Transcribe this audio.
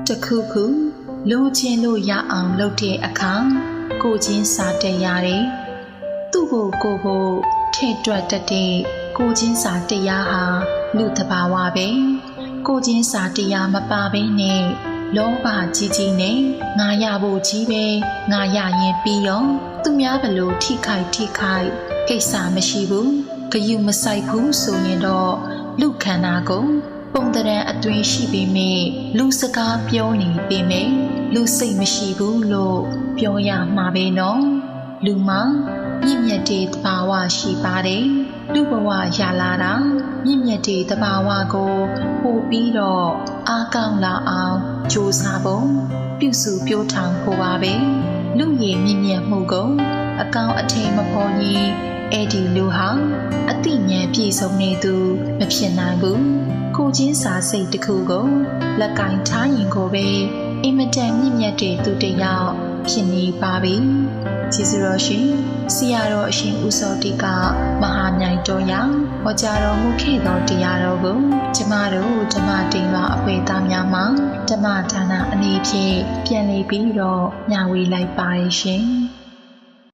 တခုခုလိုချင်လို့ရအောင်လုပ်တဲ့အခါကိုချင်းစာတရားတယ်သူ့ကိုထဲ့တွက်တတ်တဲ့ကိုချင်းစာတရားဟာလူတဘာဝပဲကိုချင်းစာတရားမပါဘဲနဲ့လောဘကြီးနဲ့ငါရဖို့ကြီးပဲငါရရင်ပြီးရောသူများဘလို့ထိခိုက်ကိစ္စမရှိဘူးဂယုမဆိုင်ဘူးဆိုရင်တော့လူခန္ဓာကိုပုံတရံအတွင်းရှိပေမဲ့လူစကားပြောနေပေမဲ့လူစိတ်မရှိဘူးလို့ပြောရမှာပဲနော်လူမှာမြင့်မြတ်တဲ့တဘာဝရှိပါတယ်လူဘဝရလာတာမြင့်မြတ်တဲ့တဘာဝကိုပို့ပြီးတော့အားကောင်းလာအောင်ကြိုးစားဖို့ပြုစုပြောထောင်ဖို့ပါပဲလူရည်မြင့်မြတ်မှုကိုအကောင်အထည်မဖော်ရင်အဲ့ဒီလူဟာအသိဉာဏ်ပြည့်စုံနေသူမဖြစ်နိုင်ဘူးကိုချင်းစာစိတ်တစ်ခုကိုလက်ကင်ထားရင်ကိုပဲအင်မတန်မြင့်မြတ်တဲ့သူတစ်ယောက်ဖြစ်နေပါပြီကျေးဇူးတော်ရှင်ဆရာတော်အရှင်ဦးစောတိကမဟာမြိုင်တော်ရာဟောကြားတော်မူခဲ့သောတရားတော်ကိုကျမတို့ဓမ္မတိမ်လွှာအဖွဲ့သားများမှဓမ္မဒါနအနေဖြင့်ပြန်လည်ပြီးတော့မျှဝေလိုက်ပါရှင်